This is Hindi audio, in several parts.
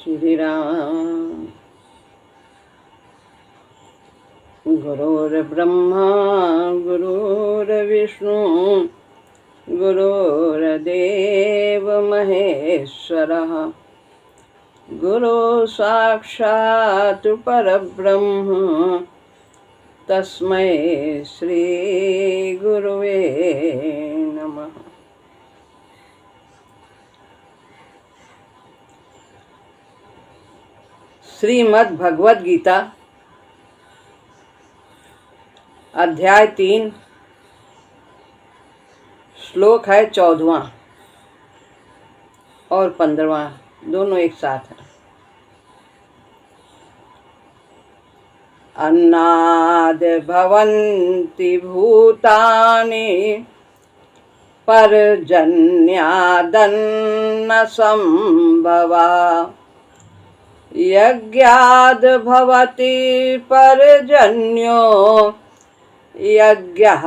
श्री राम। गुरुर्ब्रह्मा गुरुर्विष्णु गुरुर्देव महेश्वरः गुरु साक्षात् परब्रह्म तस्मै श्री गुरुवे नमः। श्रीमद् भगवद गीता अध्याय 3 श्लोक है 14वां और 15वां, दोनों एक साथ हैं। अन्नाद् भवन्ति भूतानि पर्जन्यादन्न संभवा यज्ञाद् भवति पर्जन्यो यज्ञः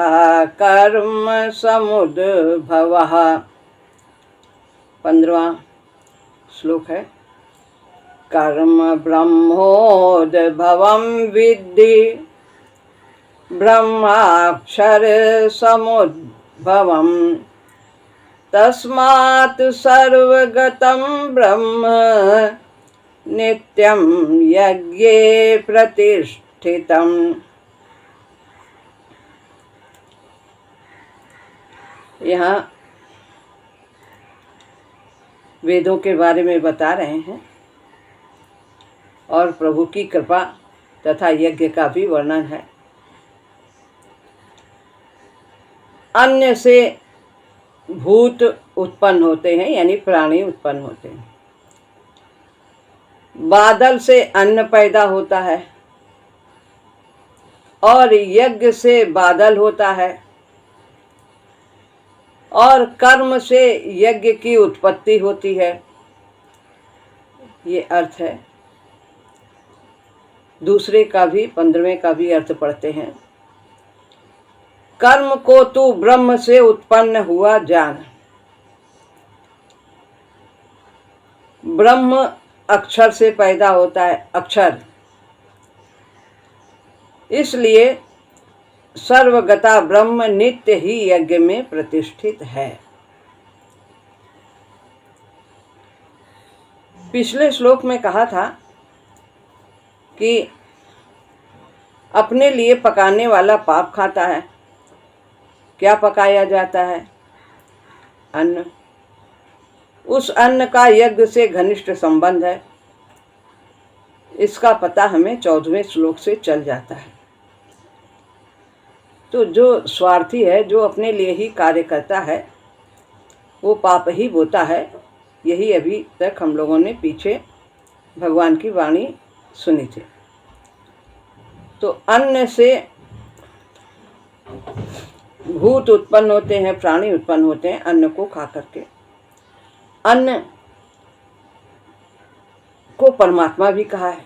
कर्म समुद्भवः। 15वां श्लोक है। कर्म ब्रह्मोद्भवं विद्धि ब्रह्माक्षर समुद्भवम् तस्मात् सर्वगतं ब्रह्म नित्यं यज्ञे प्रतिष्ठितम्। यहाँ वेदों के बारे में बता रहे हैं और प्रभु की कृपा तथा यज्ञ का भी वर्णन है। अन्न से भूत उत्पन्न होते हैं, यानी प्राणी उत्पन्न होते हैं। बादल से अन्न पैदा होता है और यज्ञ से बादल होता है और कर्म से यज्ञ की उत्पत्ति होती है। ये अर्थ है। दूसरे का भी 15वें का भी अर्थ पढ़ते हैं। कर्म को तू ब्रह्म से उत्पन्न हुआ जान। ब्रह्म अक्षर से पैदा होता है, अक्षर। इसलिए सर्वगता ब्रह्म नित्य ही यज्ञ में प्रतिष्ठित है। पिछले श्लोक में कहा था कि अपने लिए पकाने वाला पाप खाता है। क्या पकाया जाता है? अन्न। उस अन्न का यज्ञ से घनिष्ठ संबंध है। इसका पता हमें 14वें श्लोक से चल जाता है। तो जो स्वार्थी है, जो अपने लिए ही कार्य करता है, वो पाप ही बोता है। यही अभी तक हम लोगों ने पीछे भगवान की वाणी सुनी थी। तो अन्न से भूत उत्पन्न होते हैं, प्राणी उत्पन्न होते हैं अन्न को खा करके। अन्न को परमात्मा भी कहा है।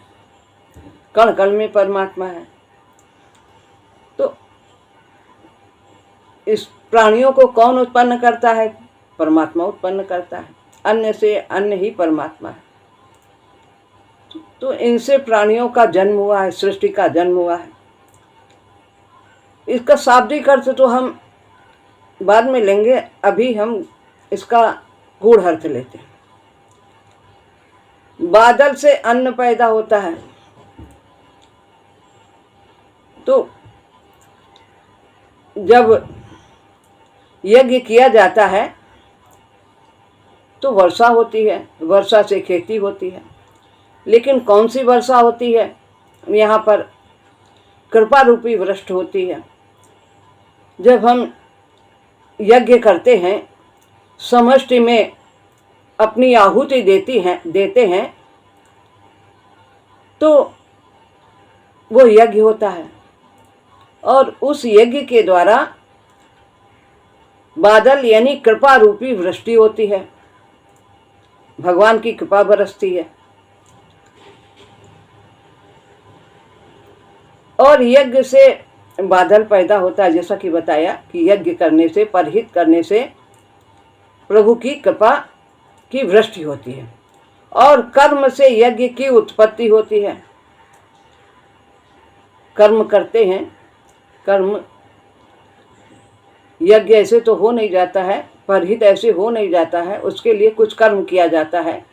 कण कण में परमात्मा है। तो इस प्राणियों को कौन उत्पन्न करता है? परमात्मा उत्पन्न करता है। अन्न से अन्न ही परमात्मा है। तो इनसे प्राणियों का जन्म हुआ है, सृष्टि का जन्म हुआ है। इसका शाब्दिक अर्थ तो हम बाद में लेंगे, अभी हम इसका गूढ़ अर्थ लेते हैं। बादल से अन्न पैदा होता है। तो जब यज्ञ किया जाता है तो वर्षा होती है, वर्षा से खेती होती है। लेकिन कौन सी वर्षा होती है? यहाँ पर कृपा रूपी वृष्टि होती है। जब हम यज्ञ करते हैं, समष्टि में अपनी आहुति देते हैं तो वो यज्ञ होता है और उस यज्ञ के द्वारा बादल यानी कृपा रूपी वृष्टि होती है। भगवान की कृपा बरसती है। और यज्ञ से बादल पैदा होता है, जैसा कि बताया कि यज्ञ करने से, परहित करने से प्रभु की कृपा की वृष्टि होती है और कर्म से यज्ञ की उत्पत्ति होती है। कर्म करते हैं, कर्म यज्ञ ऐसे तो हो नहीं जाता है, परहित ऐसे हो नहीं जाता है, उसके लिए कुछ कर्म किया जाता है,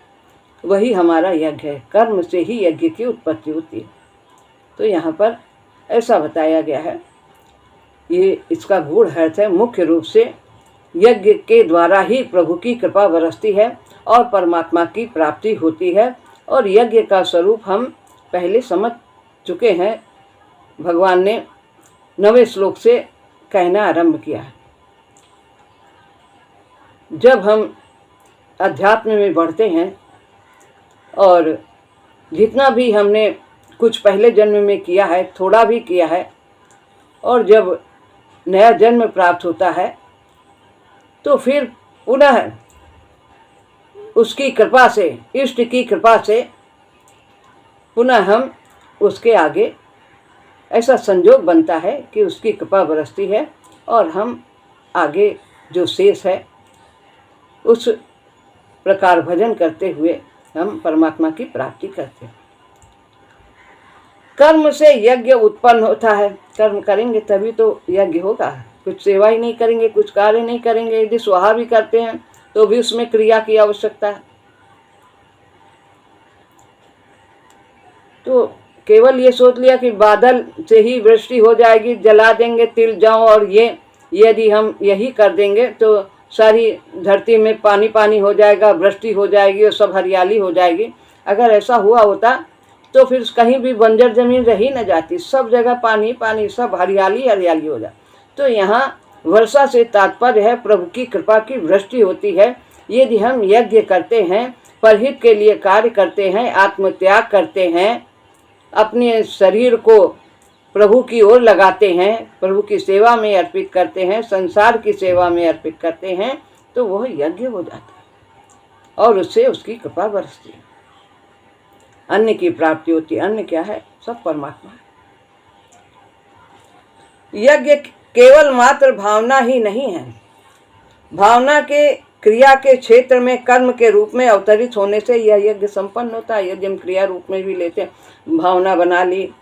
वही हमारा यज्ञ है। कर्म से ही यज्ञ की उत्पत्ति होती है। तो यहाँ पर ऐसा बताया गया है, ये इसका गूढ़ अर्थ है। मुख्य रूप से यज्ञ के द्वारा ही प्रभु की कृपा बरसती है और परमात्मा की प्राप्ति होती है। और यज्ञ का स्वरूप हम पहले समझ चुके हैं। भगवान ने 9वें श्लोक से कहना आरंभ किया है। जब हम अध्यात्म में बढ़ते हैं और जितना भी हमने कुछ पहले जन्म में किया है, थोड़ा भी किया है, और जब नया जन्म प्राप्त होता है तो फिर पुनः उसकी कृपा से, इष्ट की कृपा से पुनः हम उसके आगे ऐसा संजोग बनता है कि उसकी कृपा बरसती है और हम आगे जो शेष है उस प्रकार भजन करते हुए हम परमात्मा की प्राप्ति करते हैं। कर्म से यज्ञ उत्पन्न होता है। कर्म करेंगे तभी तो यज्ञ होगा। कुछ सेवा ही नहीं करेंगे, कुछ कार्य नहीं करेंगे, यदि स्वाहा भी करते हैं तो भी उसमें क्रिया की आवश्यकता है। तो केवल ये सोच लिया कि बादल से ही वृष्टि हो जाएगी, जला देंगे तिल जौ और ये, यदि हम यही कर देंगे तो सारी धरती में पानी पानी हो जाएगा, वृष्टि हो जाएगी और सब हरियाली हो जाएगी। अगर ऐसा हुआ होता तो फिर कहीं भी बंजर जमीन रही न जाती, सब जगह पानी पानी, सब हरियाली हरियाली हो जाए। तो यहाँ वर्षा से तात्पर्य है प्रभु की कृपा की वृष्टि होती है। यदि हम यज्ञ करते हैं, परहित के लिए कार्य करते हैं, आत्मत्याग करते हैं, अपने शरीर को प्रभु की ओर लगाते हैं, प्रभु की सेवा में अर्पित करते हैं, संसार की सेवा में अर्पित करते हैं, तो वह यज्ञ हो जाता है और उससे उसकी कृपा बरसती है, अन्न की प्राप्ति होती है। अन्न क्या है? सब परमात्मा है। यज्ञ केवल मात्र भावना ही नहीं है। भावना के क्रिया के क्षेत्र में कर्म के रूप में अवतरित होने से यह यज्ञ संपन्न होता है। यदि हम क्रिया रूप में भी लेते हैं, भावना बना ली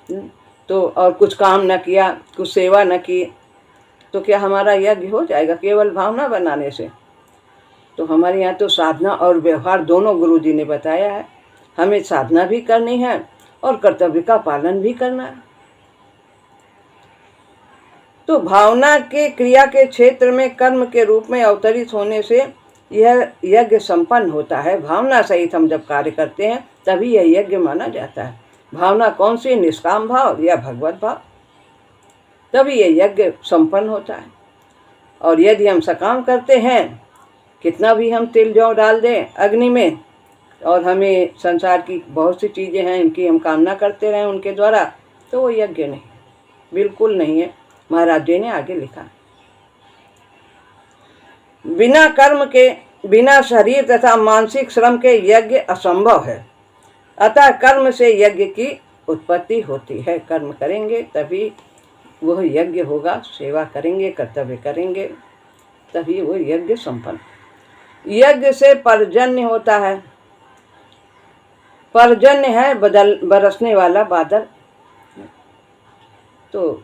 तो और कुछ काम न किया, कुछ सेवा न की, तो क्या हमारा यज्ञ हो जाएगा केवल भावना बनाने से? तो हमारे यहाँ तो साधना और व्यवहार दोनों गुरुजी ने बताया है। हमें साधना भी करनी है और कर्तव्य का पालन भी करना है। तो भावना के क्रिया के क्षेत्र में कर्म के रूप में अवतरित होने से यह यज्ञ संपन्न होता है। भावना सहित हम जब कार्य करते हैं तभी यह यज्ञ माना जाता है। भावना कौन सी? निष्काम भाव या भगवत भाव, तभी यह यज्ञ संपन्न होता है। और यदि हम सकाम करते हैं, कितना भी हम तिल जौ डाल दें अग्नि में और हमें संसार की बहुत सी चीज़ें हैं इनकी हम कामना करते रहें उनके द्वारा, तो वो यज्ञ नहीं, बिल्कुल नहीं है। महाराज जी ने आगे लिखा, बिना कर्म के, बिना शरीर तथा मानसिक श्रम के यज्ञ असंभव है। अतः कर्म से यज्ञ की उत्पत्ति होती है। कर्म करेंगे तभी वह यज्ञ होगा, सेवा करेंगे, कर्तव्य करेंगे, तभी वह यज्ञ संपन्न। यज्ञ से पर्जन्य होता है। पर्जन्य है बरसने वाला बादल। तो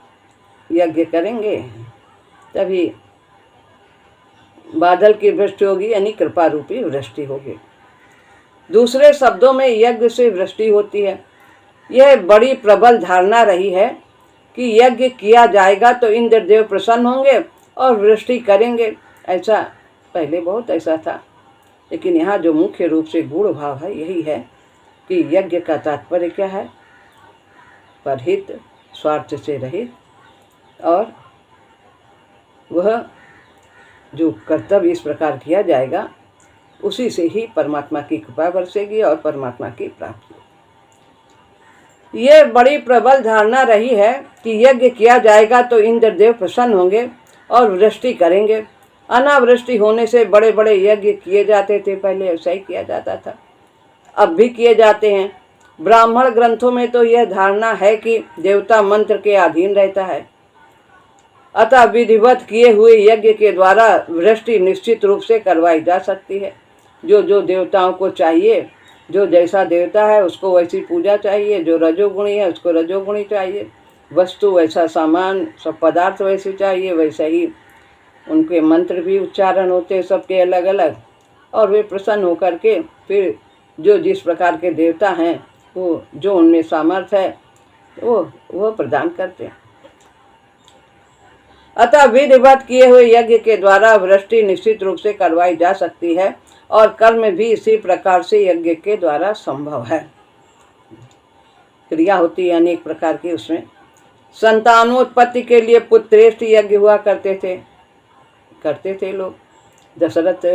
यज्ञ करेंगे तभी बादल की वृष्टि होगी, यानी कृपा रूपी वृष्टि होगी। दूसरे शब्दों में यज्ञ से वृष्टि होती है। यह बड़ी प्रबल धारणा रही है कि यज्ञ किया जाएगा तो इंद्रदेव प्रसन्न होंगे और वृष्टि करेंगे। ऐसा पहले बहुत ऐसा था, लेकिन यहाँ जो मुख्य रूप से गूढ़ भाव है यही है कि यज्ञ का तात्पर्य क्या है? परहित, स्वार्थ से रहित, और वह जो कर्तव्य इस प्रकार किया जाएगा उसी से ही परमात्मा की कृपा बरसेगी और परमात्मा की प्राप्ति। ये बड़ी प्रबल धारणा रही है कि यज्ञ किया जाएगा तो इंद्रदेव प्रसन्न होंगे और वृष्टि करेंगे। अनावृष्टि होने से बड़े बड़े यज्ञ किए जाते थे, पहले ऐसा ही किया जाता था, अब भी किए जाते हैं। ब्राह्मण ग्रंथों में तो यह धारणा है कि देवता मंत्र के अधीन रहता है, अतः विधिवत किए हुए यज्ञ के द्वारा वृष्टि निश्चित रूप से करवाई जा सकती है। जो जो देवताओं को चाहिए जो जैसा देवता है उसको वैसी पूजा चाहिए, जो रजोगुणी है उसको रजोगुणी चाहिए, वस्तु वैसा सामान, सब पदार्थ वैसे चाहिए, वैसा ही उनके मंत्र भी उच्चारण होते हैं सबके अलग अलग। और वे प्रसन्न होकर के फिर जो जिस प्रकार के देवता हैं वो जो उनमें सामर्थ्य है वो प्रदान करते हैं। अतः विधिवत किए हुए यज्ञ के द्वारा वृष्टि निश्चित रूप से करवाई जा सकती है और कर्म भी इसी प्रकार से यज्ञ के द्वारा संभव है। क्रिया होती है अनेक प्रकार की। उसमें संतानोत्पत्ति के लिए पुत्रेष्ठ यज्ञ हुआ करते थे लोग। दशरथ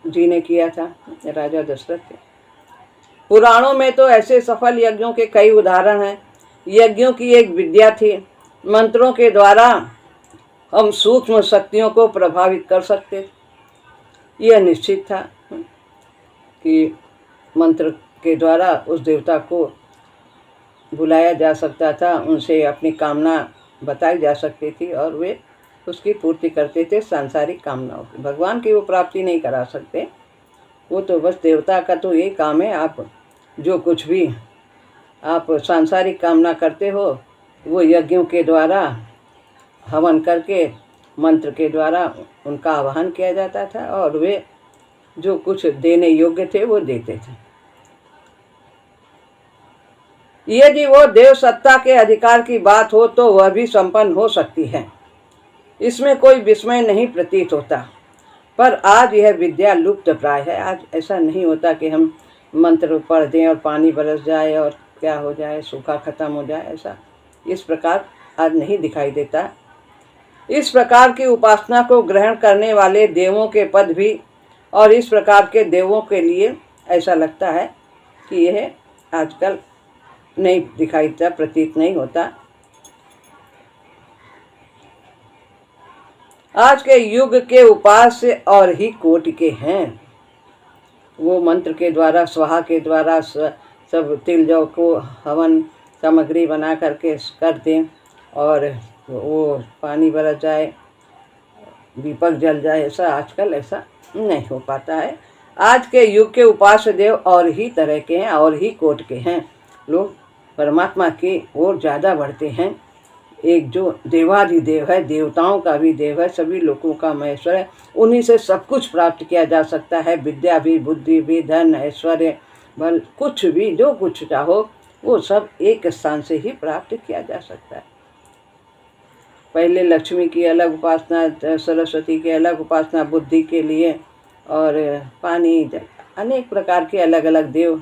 जी ने किया था, राजा दशरथ थे। पुराणों में तो ऐसे सफल यज्ञों के कई उदाहरण हैं। यज्ञों की एक विद्या थी, मंत्रों के द्वारा हम सूक्ष्म शक्तियों को प्रभावित कर सकते। यह निश्चित था कि मंत्र के द्वारा उस देवता को बुलाया जा सकता था, उनसे अपनी कामना बताई जा सकती थी और वे उसकी पूर्ति करते थे सांसारिक कामनाओं की। भगवान की वो प्राप्ति नहीं करा सकते, वो तो बस देवता का तो ये काम है, आप जो कुछ भी आप सांसारिक कामना करते हो वो यज्ञों के द्वारा हवन करके मंत्र के द्वारा उनका आवाहन किया जाता था और वे जो कुछ देने योग्य थे वो देते थे। यदि वो देव सत्ता के अधिकार की बात हो तो वह भी संपन्न हो सकती है, इसमें कोई विस्मय नहीं प्रतीत होता। पर आज यह विद्या लुप्त प्राय है। आज ऐसा नहीं होता कि हम मंत्र पढ़ दें और पानी बरस जाए और क्या हो जाए, सूखा खत्म हो जाए, ऐसा इस प्रकार आज नहीं दिखाई देता। इस प्रकार की उपासना को ग्रहण करने वाले देवों के पद भी और इस प्रकार के देवों के लिए ऐसा लगता है कि यह आजकल नहीं दिखाई देता, प्रतीत नहीं होता। आज के युग के उपास्य और ही कोटि के हैं। वो मंत्र के द्वारा, स्वाहा के द्वारा सब तिल जौ को हवन सामग्री बना करके कर दें और वो पानी बरस जाए, दीपक जल जाए, ऐसा आजकल ऐसा नहीं हो पाता है। आज के युग के उपास्य देव और ही तरह के हैं और ही कोट के हैं। लोग परमात्मा की ओर ज़्यादा बढ़ते हैं। एक जो देवाधिदेव है, देवताओं का भी देव है, सभी लोगों का महेश्वर है, उन्हीं से सब कुछ प्राप्त किया जा सकता है। विद्या भी, बुद्धि भी, धन, ऐश्वर्य, बल, कुछ भी जो कुछ चाहो वो सब एक स्थान से ही प्राप्त किया जा सकता है। पहले लक्ष्मी की अलग उपासना, सरस्वती की अलग उपासना, बुद्धि के लिए, और पानी, जल, अनेक प्रकार के अलग अलग देव,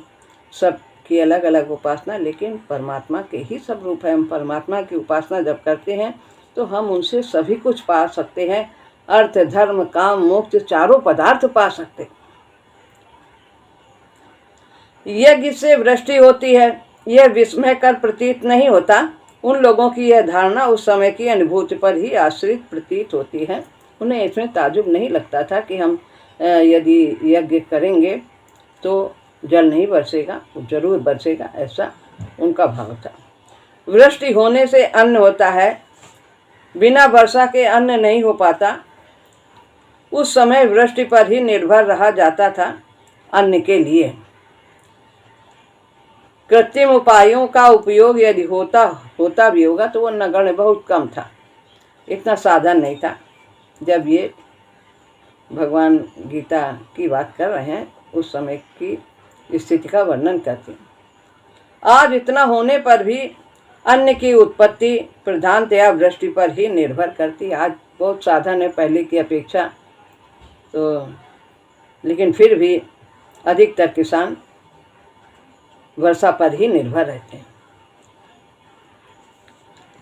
सब की अलग अलग उपासना, लेकिन परमात्मा के ही सब रूप है। हम परमात्मा की उपासना जब करते हैं तो हम उनसे सभी कुछ पा सकते हैं। अर्थ, धर्म, काम, मोक्ष, चारों पदार्थ पा सकते। यज्ञ से वृष्टि होती है, यह विस्मय कर प्रतीत नहीं होता। उन लोगों की यह धारणा उस समय की अनुभूति पर ही आश्रित प्रतीत होती है। उन्हें इसमें ताजुब नहीं लगता था कि हम यदि यज्ञ करेंगे तो जल नहीं बरसेगा, जरूर बरसेगा, ऐसा उनका भाव था। वृष्टि होने से अन्न होता है, बिना वर्षा के अन्न नहीं हो पाता। उस समय वृष्टि पर ही निर्भर रहा जाता था अन्न के लिए। कृत्रिम उपायों का उपयोग यदि होता भी होगा तो वो नगण्य बहुत कम था, इतना साधन नहीं था। जब ये भगवान गीता की बात कर रहे हैं उस समय की स्थिति का वर्णन करते हैं। आज इतना होने पर भी अन्न की उत्पत्ति प्रधानतया वृष्टि पर ही निर्भर करती है। आज बहुत साधन है पहले की अपेक्षा, तो लेकिन फिर भी अधिकतर किसान वर्षा पर ही निर्भर रहते हैं।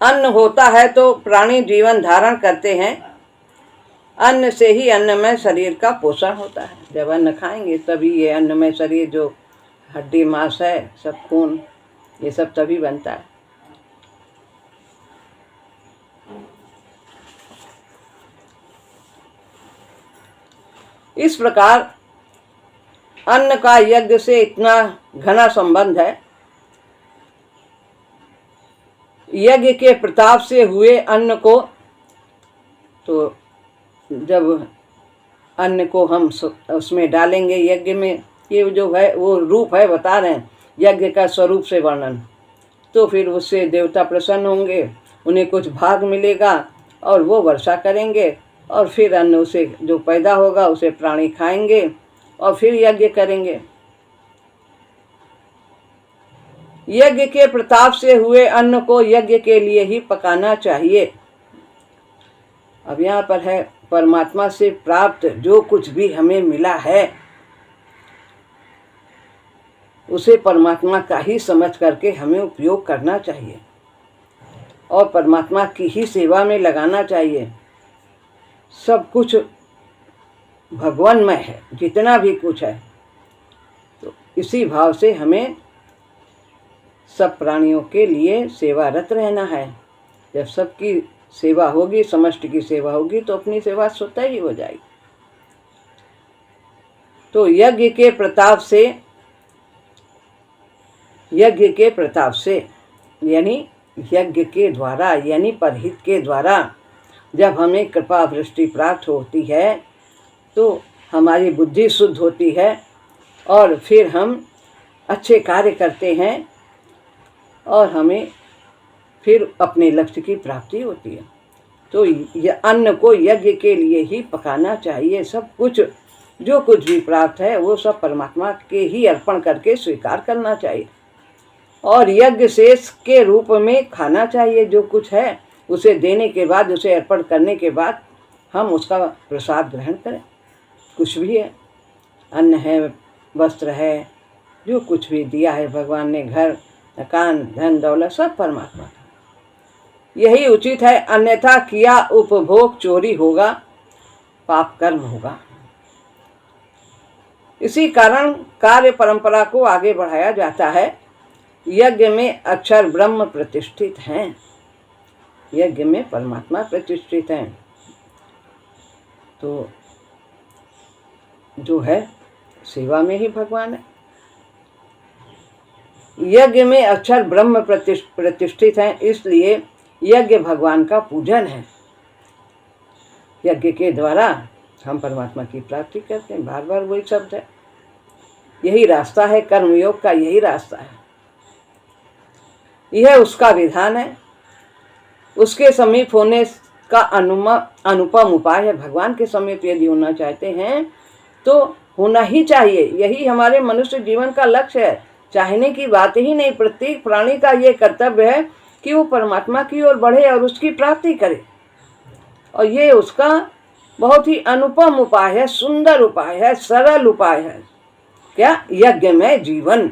अन्न होता है तो प्राणी जीवन धारण करते हैं। अन्न से ही अन्नमय शरीर का पोषण होता है। जब अन्न खाएंगे तभी ये अन्नमय शरीर, जो हड्डी मांस है, सब खून, ये सब तभी बनता है। इस प्रकार अन्न का यज्ञ से इतना घना संबंध है। यज्ञ के प्रताप से हुए अन्न को, तो जब अन्न को हम उसमें डालेंगे यज्ञ में, ये जो है वो रूप है, बता रहे हैं यज्ञ का स्वरूप से वर्णन। तो फिर उससे देवता प्रसन्न होंगे, उन्हें कुछ भाग मिलेगा और वो वर्षा करेंगे, और फिर अन्न उसे जो पैदा होगा उसे प्राणी खाएंगे और फिर यज्ञ करेंगे। यज्ञ के प्रताप से हुए अन्न को यज्ञ के लिए ही पकाना चाहिए। अब यहाँ पर है परमात्मा से प्राप्त जो कुछ भी हमें मिला है उसे परमात्मा का ही समझ करके हमें उपयोग करना चाहिए और परमात्मा की ही सेवा में लगाना चाहिए। सब कुछ भगवानमय है, जितना भी कुछ है, तो इसी भाव से हमें सब प्राणियों के लिए सेवारत रहना है। जब सबकी सेवा होगी, समष्टि की सेवा होगी, तो अपनी सेवा स्वतः ही हो जाएगी। तो यज्ञ के प्रताप से यानी यज्ञ के द्वारा यानी परहित के द्वारा जब हमें कृपा वृष्टि प्राप्त होती है तो हमारी बुद्धि शुद्ध होती है और फिर हम अच्छे कार्य करते हैं और हमें फिर अपने लक्ष्य की प्राप्ति होती है। तो यह अन्न को यज्ञ के लिए ही पकाना चाहिए। सब कुछ जो कुछ भी प्राप्त है वो सब परमात्मा के ही अर्पण करके स्वीकार करना चाहिए और यज्ञ शेष के रूप में खाना चाहिए। जो कुछ है उसे देने के बाद, उसे अर्पण करने के बाद हम उसका प्रसाद ग्रहण करें। कुछ भी है, अन्न है, वस्त्र है, जो कुछ भी दिया है भगवान ने, घर मकान धन दौलत सब परमात्मा का, यही उचित है। अन्यथा किया उपभोग चोरी होगा, पाप कर्म होगा। इसी कारण कार्य परंपरा को आगे बढ़ाया जाता है। यज्ञ में अक्षर ब्रह्म प्रतिष्ठित हैं, यज्ञ में परमात्मा प्रतिष्ठित हैं। तो जो है सेवा में ही भगवान है। यज्ञ में अक्षर ब्रह्म प्रतिष्ठित हैं, इसलिए यज्ञ भगवान का पूजन है। यज्ञ के द्वारा हम परमात्मा की प्राप्ति करते हैं। बार बार वही शब्द है, यही रास्ता है, कर्मयोग का यही रास्ता है, यह उसका विधान है। उसके समीप होने का अनुपम उपाय है। भगवान के समीप यदि होना चाहते हैं तो होना ही चाहिए। यही हमारे मनुष्य जीवन का लक्ष्य है। चाहने की बात ही नहीं, प्रत्येक प्राणी का ये कर्तव्य है कि वो परमात्मा की ओर बढ़े और उसकी प्राप्ति करे। और ये उसका बहुत ही अनुपम उपाय है, सुंदर उपाय है, सरल उपाय है। क्या? यज्ञ में जीवन।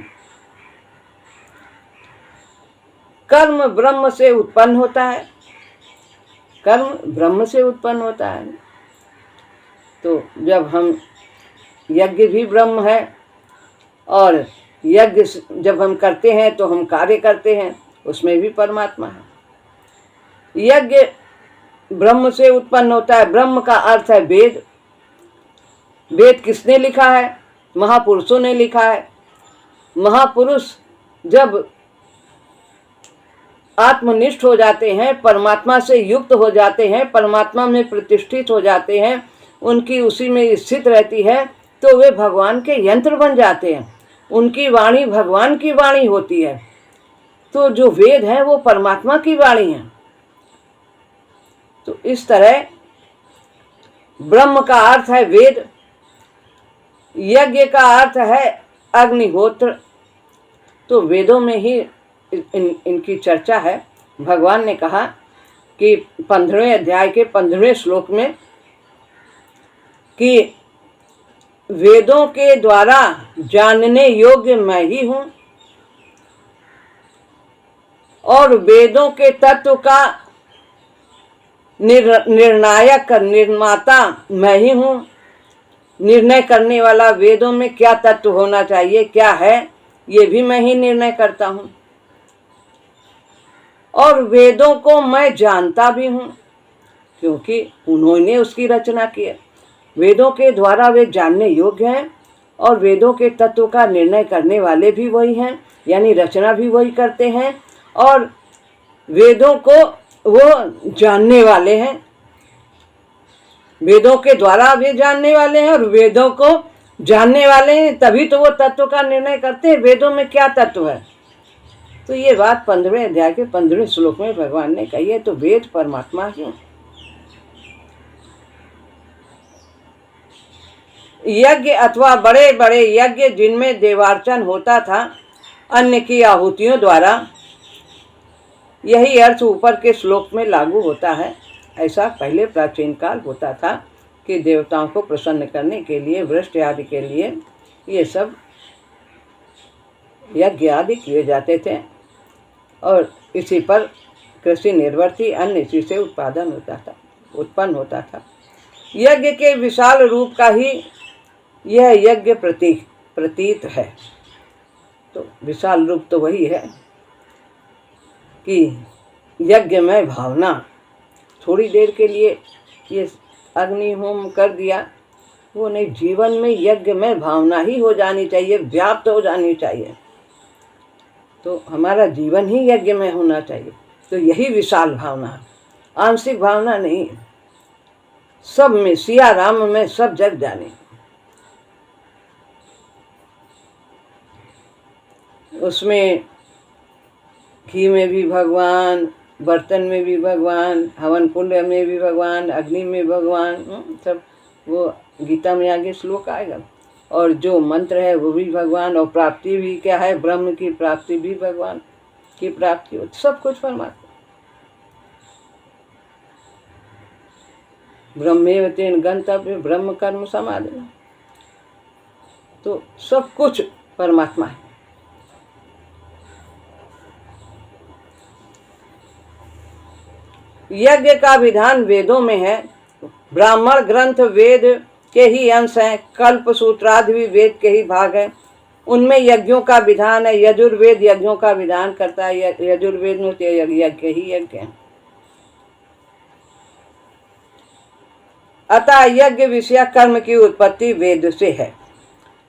कर्म ब्रह्म से उत्पन्न होता है, कर्म ब्रह्म से उत्पन्न होता है। तो जब हम यज्ञ भी ब्रह्म है और यज्ञ जब हम करते हैं तो हम कार्य करते हैं, उसमें भी परमात्मा है। यज्ञ ब्रह्म से उत्पन्न होता है। ब्रह्म का अर्थ है वेद। वेद किसने लिखा है? महापुरुषों ने लिखा है। महापुरुष जब आत्मनिष्ठ हो जाते हैं, परमात्मा से युक्त हो जाते हैं, परमात्मा में प्रतिष्ठित हो जाते हैं, उनकी उसी में स्थित रहती है, तो वे भगवान के यंत्र बन जाते हैं। उनकी वाणी भगवान की वाणी होती है। तो जो वेद है वो परमात्मा की वाणी है। तो इस तरह ब्रह्म का अर्थ है वेद, यज्ञ का अर्थ है अग्निहोत्र। तो वेदों में ही इनकी चर्चा है। भगवान ने कहा कि 15वें अध्याय के 15वें श्लोक में कि वेदों के द्वारा जानने योग्य मैं ही हूँ और वेदों के तत्व का निर्णायक निर्माता मैं ही हूँ। निर्णय करने वाला वेदों में क्या तत्व होना चाहिए, क्या है, ये भी मैं ही निर्णय करता हूँ। और वेदों को मैं जानता भी हूँ क्योंकि उन्होंने उसकी रचना की है। वेदों के द्वारा वे जानने योग्य हैं और वेदों के तत्व का निर्णय करने वाले भी वही हैं, यानी रचना भी वही करते हैं और वेदों को वो जानने वाले हैं। वेदों के द्वारा वे जानने वाले हैं और वेदों को जानने वाले हैं तभी तो वो तत्व का निर्णय करते हैं, वेदों में क्या तत्व है। तो ये बात 15वें अध्याय के 15वें श्लोक में भगवान ने कही है। तो वेद परमात्मा क्यों? यज्ञ अथवा बड़े बड़े यज्ञ जिनमें देवार्चन होता था अन्य की आहुतियों द्वारा, यही अर्थ ऊपर के श्लोक में लागू होता है। ऐसा पहले प्राचीन काल होता था कि देवताओं को प्रसन्न करने के लिए, वृष्टि आदि के लिए ये सब यज्ञ आदि किए जाते थे और इसी पर कृषि निर्भर थी, अन्न इसी से उत्पन्न होता था। यज्ञ के विशाल रूप का ही यह यज्ञ प्रतीत है। तो विशाल रूप तो वही है कि यज्ञमय भावना। थोड़ी देर के लिए ये अग्नि होम कर दिया, वो नहीं, जीवन में यज्ञमय भावना ही हो जानी चाहिए, व्याप्त हो जानी चाहिए। तो हमारा जीवन ही यज्ञमय होना चाहिए। तो यही विशाल भावना है, आंशिक भावना नहीं। सब में, सिया राम में सब जग जाने। उसमें घी में भी भगवान, बर्तन में भी भगवान, हवन कुंड में भी भगवान, अग्नि में भगवान, सब। वो गीता में आगे श्लोक आएगा। और जो मंत्र है वो भी भगवान, और प्राप्ति भी क्या है, ब्रह्म की प्राप्ति भी भगवान की प्राप्ति हो। सब कुछ परमात्मा। ब्रह्मेव तेन गंतव्य ब्रह्म कर्म समाधि। तो सब कुछ परमात्मा है। यज्ञ का विधान वेदों में है। ब्राह्मण ग्रंथ वेद के ही अंश हैं, कल्प सूत्रादि भी वेद के ही भाग हैं। उनमें यज्ञों का विधान है। यजुर्वेद यज्ञों का विधान करता है। यजुर्वेद में यज्ञ ही यज्ञ है। अतः यज्ञ विषय कर्म की उत्पत्ति वेद से है।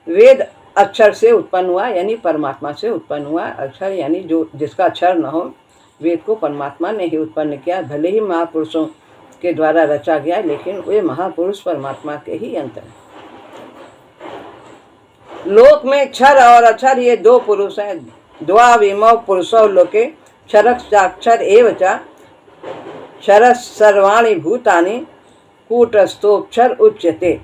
वेद अक्षर से उत्पन्न हुआ, यानी परमात्मा से उत्पन्न हुआ। अक्षर यानी जो जिसका अक्षर न हो, वेद को परमात्मा ने ही उत्पन्न किया। भले ही महापुरुषों के द्वारा रचा गया, लेकिन वे महापुरुष परमात्मा के ही अंत हैं। लोक में क्षर और अक्षर ये दो पुरुष हैं। द्वाविमौ पुरुषौ लोके क्षरश्चाक्षर एव च क्षरः सर्वाणि भूतानि कूटस्थोक्षर उच्यते।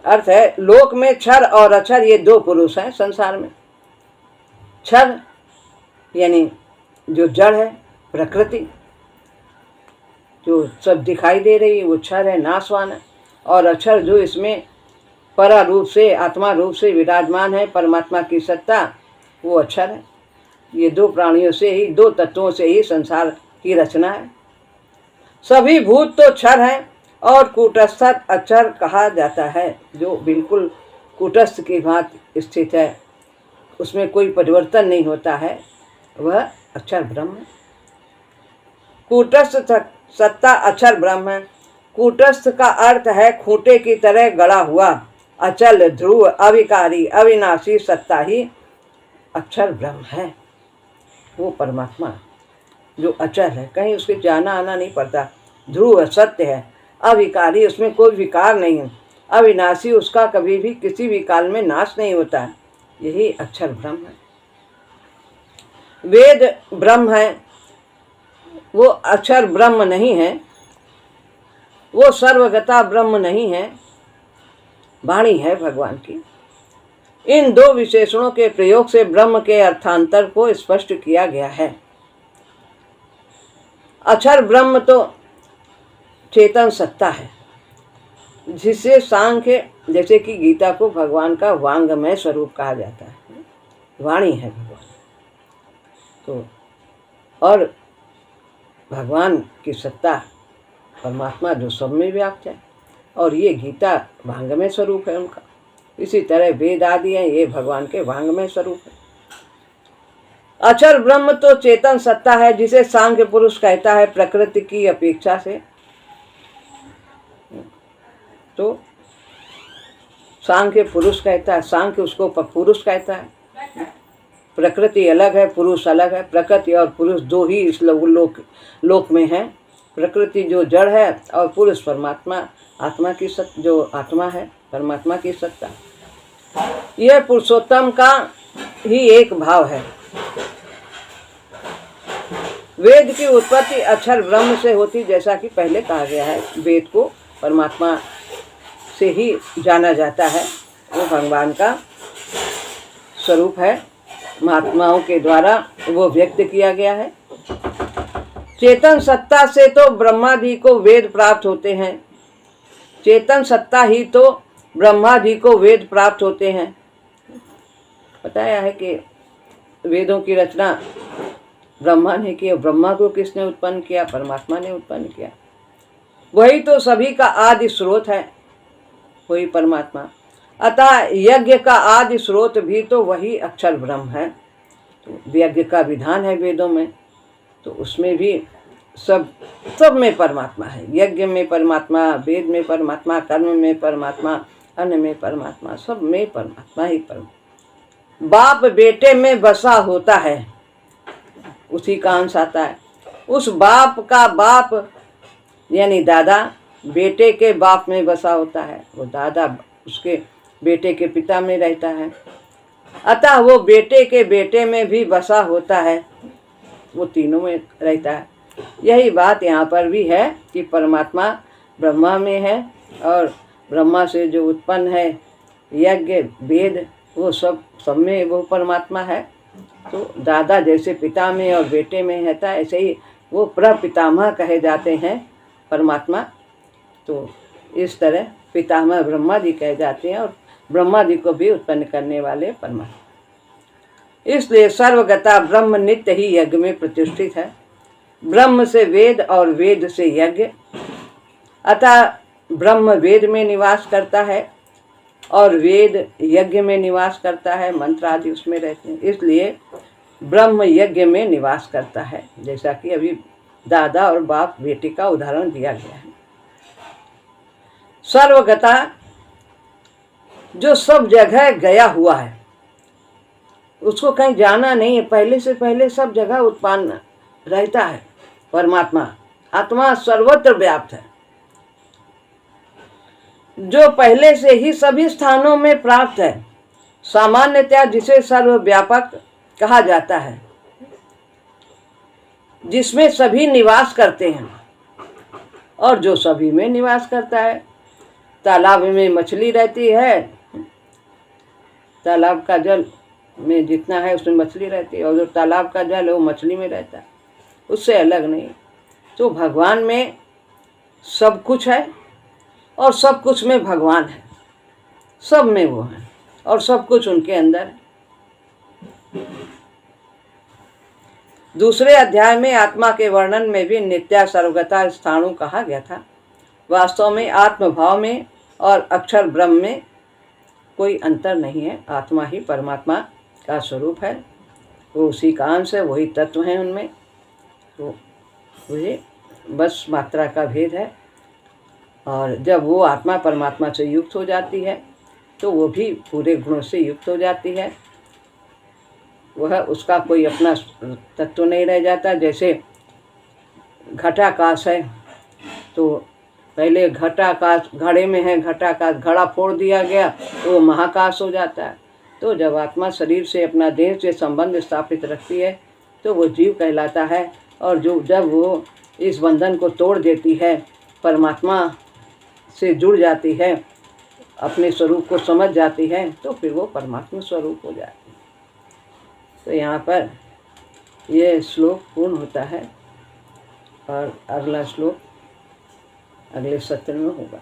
अर्थ है, लोक में क्षर और अक्षर ये दो पुरुष हैं संसार में। क्षर यानी जो जड़ है, प्रकृति जो सब दिखाई दे रही है, वो क्षर है, नाशवान है। और अक्षर जो इसमें परा रूप से, आत्मा रूप से विराजमान है, परमात्मा की सत्ता, वो अक्षर है। ये दो प्राणियों से ही, दो तत्वों से ही संसार की रचना है। सभी भूत तो क्षर हैं और कूटस्थ अक्षर कहा जाता है। जो बिल्कुल कूटस्थ की भांति स्थित है, उसमें कोई परिवर्तन नहीं होता है, वह अक्षर ब्रह्म है। कूटस्थ सत्ता अक्षर ब्रह्म है। कूटस्थ का अर्थ है खूंटे की तरह गड़ा हुआ, अचल, ध्रुव, अविकारी, अविनाशी सत्ता ही अक्षर ब्रह्म है। वो परमात्मा जो अचल है, कहीं उसके जाना आना नहीं पड़ता। ध्रुव सत्य है, अविकारी, उसमें कोई विकार नहीं है, अविनाशी, उसका कभी भी किसी भी काल में नाश नहीं होता है। यही अक्षर ब्रह्म है। वेद ब्रह्म है, वो अक्षर ब्रह्म नहीं है। वो सर्वगता ब्रह्म नहीं है, वाणी है भगवान की। इन दो विशेषणों के प्रयोग से ब्रह्म के अर्थांतर को स्पष्ट किया गया है। अक्षर ब्रह्म तो चेतन सत्ता है, जिसे सांख्य, जैसे कि गीता को भगवान का वांगमय स्वरूप कहा जाता है। वाणी है भगवान। तो और भगवान की सत्ता, परमात्मा जो सब में व्याप्त है, और ये गीता वांगमय स्वरूप है उनका। इसी तरह वेद आदि हैं, ये भगवान के वांगमय स्वरूप है। अक्षर ब्रह्म तो चेतन सत्ता है, जिसे सांख्य पुरुष कहता है प्रकृति की अपेक्षा से। तो सांख्य पुरुष कहता है, सांख्य उसको पुरुष कहता है। प्रकृति अलग है, पुरुष अलग है। प्रकृति और पुरुष दो ही इस लोक में है। प्रकृति जो जड़ है और पुरुष परमात्मा, आत्मा की सत्ता, जो आत्मा है, परमात्मा की सत्ता। यह पुरुषोत्तम का ही एक भाव है। वेद की उत्पत्ति अक्षर ब्रह्म से होती, जैसा कि पहले कहा गया है। वेद को परमात्मा से ही जाना जाता है, वो भगवान का स्वरूप है, महात्माओं के द्वारा वो व्यक्त किया गया है। चेतन सत्ता से तो ब्रह्मादि को वेद प्राप्त होते हैं, चेतन सत्ता ही तो ब्रह्मादि को वेद प्राप्त होते हैं। बताया है कि वेदों की रचना ब्रह्मा ने की, ब्रह्मा को किसने उत्पन्न किया? परमात्मा ने उत्पन्न किया। वही तो सभी का आदि स्रोत है, वही परमात्मा। अतः यज्ञ का आदि स्रोत भी तो वही अक्षर ब्रह्म है। तो यज्ञ का विधान है वेदों में, तो उसमें भी सब में परमात्मा है। यज्ञ में परमात्मा, वेद में परमात्मा, कर्म में परमात्मा, अन्न में परमात्मा, सब में परमात्मा ही परमात्मा। बाप बेटे में बसा होता है, उसी का अंश आता है। उस बाप का बाप यानी दादा बेटे के बाप में बसा होता है, वो दादा उसके बेटे के पिता में रहता है। अतः वो बेटे के बेटे में भी बसा होता है, वो तीनों में रहता है। यही बात यहाँ पर भी है कि परमात्मा ब्रह्मा में है, और ब्रह्मा से जो उत्पन्न है यज्ञ वेद, वो सब में वो परमात्मा है। तो दादा जैसे पिता में और बेटे में रहता है, ऐसे ही वो प्रपितामह कहे जाते हैं परमात्मा। तो इस तरह पितामह ब्रह्मा जी कहे जाते हैं, और ब्रह्मा जी को भी उत्पन्न करने वाले परमात्मा। इसलिए सर्वगता ब्रह्म नित्य ही यज्ञ में प्रतिष्ठित है। ब्रह्म से वेद और वेद से यज्ञ, अतः ब्रह्म वेद में निवास करता है और वेद यज्ञ में निवास करता है, मंत्र आदि उसमें रहते हैं। इसलिए ब्रह्म यज्ञ में निवास करता है, जैसा कि अभी दादा और बाप बेटे का उदाहरण दिया गया है। सर्वगता जो सब जगह गया हुआ है, उसको कहीं जाना नहीं है, पहले से पहले सब जगह उत्पन्न रहता है परमात्मा। आत्मा सर्वत्र व्याप्त है, जो पहले से ही सभी स्थानों में प्राप्त है, सामान्यतया जिसे सर्वव्यापक कहा जाता है, जिसमें सभी निवास करते हैं और जो सभी में निवास करता है। तालाब में मछली रहती है, तालाब का जल में जितना है उसमें मछली रहती है, और जो तालाब का जल है वो मछली में रहता है, उससे अलग नहीं। तो भगवान में सब कुछ है और सब कुछ में भगवान है, सब में वो है और सब कुछ उनके अंदर है। दूसरे अध्याय में आत्मा के वर्णन में भी नित्या सर्वगता स्थाणु कहा गया था। वास्तव में आत्मभाव में और अक्षर ब्रह्म में कोई अंतर नहीं है, आत्मा ही परमात्मा का स्वरूप है, वो उसी का अंश है, वही तत्व हैं उनमें। तो मुझे बस मात्रा का भेद है, और जब वो आत्मा परमात्मा से युक्त हो जाती है तो वो भी पूरे गुणों से युक्त हो जाती है। वह उसका कोई अपना तत्व नहीं रह जाता। जैसे घटाकाश है, तो पहले घटाकाश घड़े में है, घटाकाश घड़ा फोड़ दिया गया तो वो महाकाश हो जाता है। तो जब आत्मा शरीर से अपना देह से संबंध स्थापित रखती है तो वो जीव कहलाता है, और जब वो इस बंधन को तोड़ देती है, परमात्मा से जुड़ जाती है, अपने स्वरूप को समझ जाती है, तो फिर वो परमात्मा स्वरूप हो जाती है। तो यहाँ पर ये श्लोक पूर्ण होता है, और अगला श्लोक अगले सत्र में होगा।